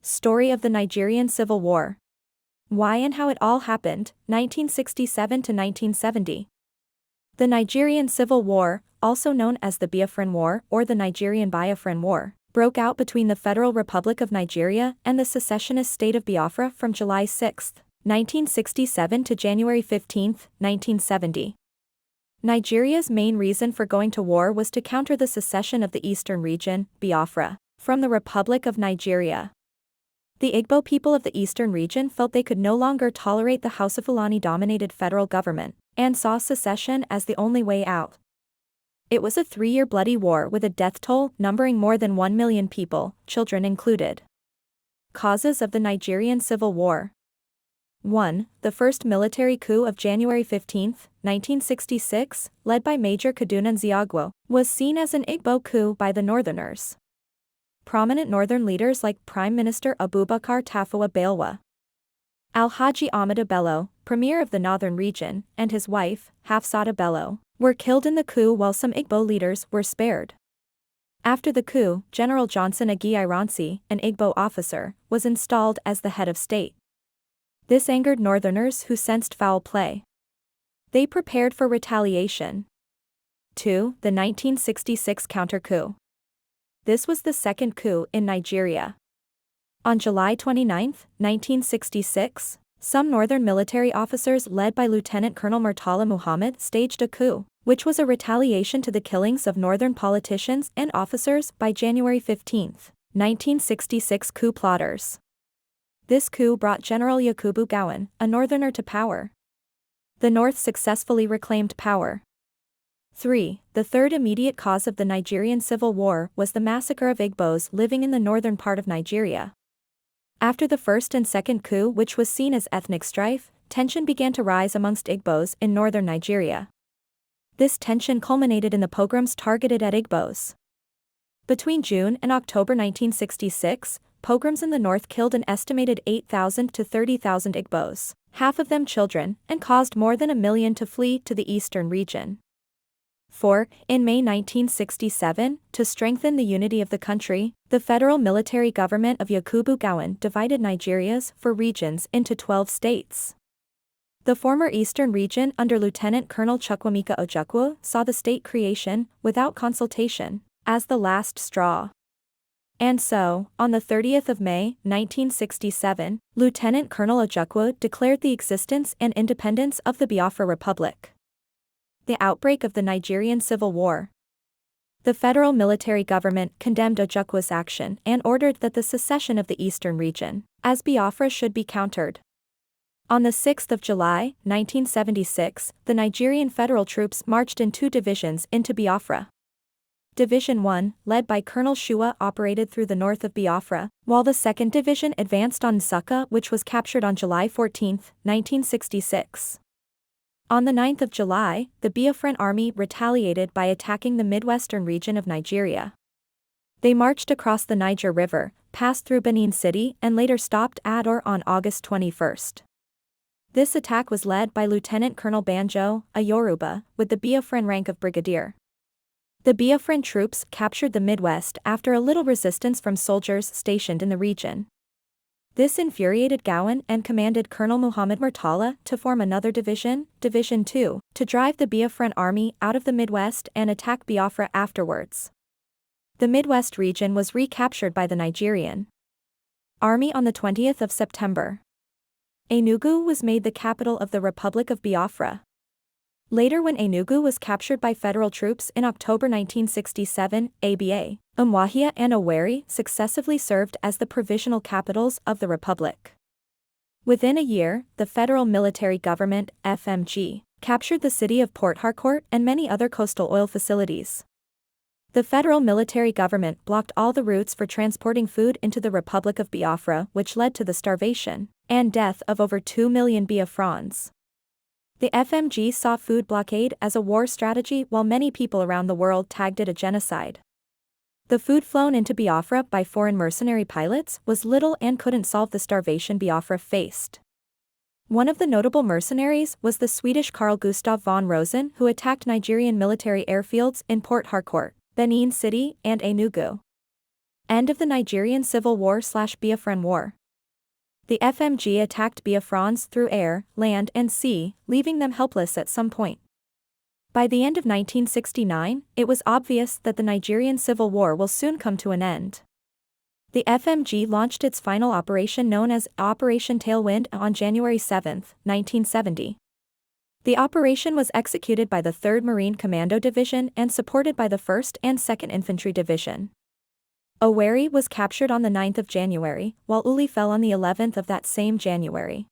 Story of the Nigerian Civil War. Why and how it all happened, 1967 to 1970. The Nigerian Civil War, also known as the Biafran War or the Nigerian Biafran War, broke out between the Federal Republic of Nigeria and the secessionist state of Biafra from July 6, 1967 to January 15, 1970. Nigeria's main reason for going to war was to counter the secession of the eastern region, Biafra, from the Republic of Nigeria. The Igbo people of the eastern region felt they could no longer tolerate the Hausa Fulani-dominated federal government, and saw secession as the only way out. It was a 3-year bloody war with a death toll numbering more than 1 million people, children included. Causes of the Nigerian Civil War. 1. The first military coup of January 15, 1966, led by Major Kaduna Nzeogwo, was seen as an Igbo coup by the Northerners. Prominent northern leaders like Prime Minister Abubakar Tafawa Balewa, Alhaji Ahmadu Bello, premier of the northern region, and his wife, Hafsat Bello, were killed in the coup while some Igbo leaders were spared. After the coup, General Johnson Agi Ironsi, an Igbo officer, was installed as the head of state. This angered northerners who sensed foul play. They prepared for retaliation. 2. The 1966 counter-coup. This was the second coup in Nigeria. On July 29, 1966, some northern military officers led by Lieutenant Colonel Murtala Muhammad staged a coup, which was a retaliation to the killings of northern politicians and officers by January 15, 1966 coup plotters. This coup brought General Yakubu Gowon, a northerner, to power. The North successfully reclaimed power. 3. The third immediate cause of the Nigerian Civil War was the massacre of Igbos living in the northern part of Nigeria. After the first and second coup, which was seen as ethnic strife, tension began to rise amongst Igbos in northern Nigeria. This tension culminated in the pogroms targeted at Igbos. Between June and October 1966, pogroms in the north killed an estimated 8,000 to 30,000 Igbos, half of them children, and caused more than 1 million to flee to the eastern region. 4. In May 1967, to strengthen the unity of the country, the federal military government of Yakubu Gowon divided Nigeria's 4 regions into 12 states. The former eastern region under Lieutenant Colonel Chukwuemeka Ojukwu saw the state creation, without consultation, as the last straw. And so, on the 30th of May, 1967, Lieutenant Colonel Ojukwu declared the existence and independence of the Biafra Republic. The outbreak of the Nigerian Civil War. The federal military government condemned Ojukwu's action and ordered that the secession of the eastern region, as Biafra, should be countered. On the 6th of July, 1976, the Nigerian federal troops marched in 2 divisions into Biafra. Division 1, led by Colonel Shua, operated through the north of Biafra, while the 2nd Division advanced on Nsukka, which was captured on July 14, 1966. On the 9th of July, the Biafran army retaliated by attacking the midwestern region of Nigeria. They marched across the Niger River, passed through Benin City, and later stopped at Ore on August 21. This attack was led by Lieutenant Colonel Banjo, a Yoruba, with the Biafran rank of brigadier. The Biafran troops captured the Midwest after a little resistance from soldiers stationed in the region. This infuriated Gowon and commanded Colonel Muhammad Murtala to form another division, Division 2, to drive the Biafran army out of the Midwest and attack Biafra afterwards. The Midwest region was recaptured by the Nigerian army on the 20th of September. Enugu was made the capital of the Republic of Biafra. Later, when Enugu was captured by federal troops in October 1967, ABA, Umuahia and Owerri successively served as the provisional capitals of the republic. Within a year, the federal military government, FMG, captured the city of Port Harcourt and many other coastal oil facilities. The federal military government blocked all the routes for transporting food into the Republic of Biafra, which led to the starvation and death of over 2 million Biafrans. The FMG saw food blockade as a war strategy, while many people around the world tagged it a genocide. The food flown into Biafra by foreign mercenary pilots was little and couldn't solve the starvation Biafra faced. One of the notable mercenaries was the Swedish Carl Gustav von Rosen, who attacked Nigerian military airfields in Port Harcourt, Benin City, and Enugu. End of the Nigerian Civil War/Biafran War. The FMG attacked Biafrans through air, land and sea, leaving them helpless at some point. By the end of 1969, it was obvious that the Nigerian Civil War will soon come to an end. The FMG launched its final operation known as Operation Tailwind on January 7, 1970. The operation was executed by the 3rd Marine Commando Division and supported by the 1st and 2nd Infantry Division. Owerri was captured on the 9th of January, while Uli fell on the 11th of that same January.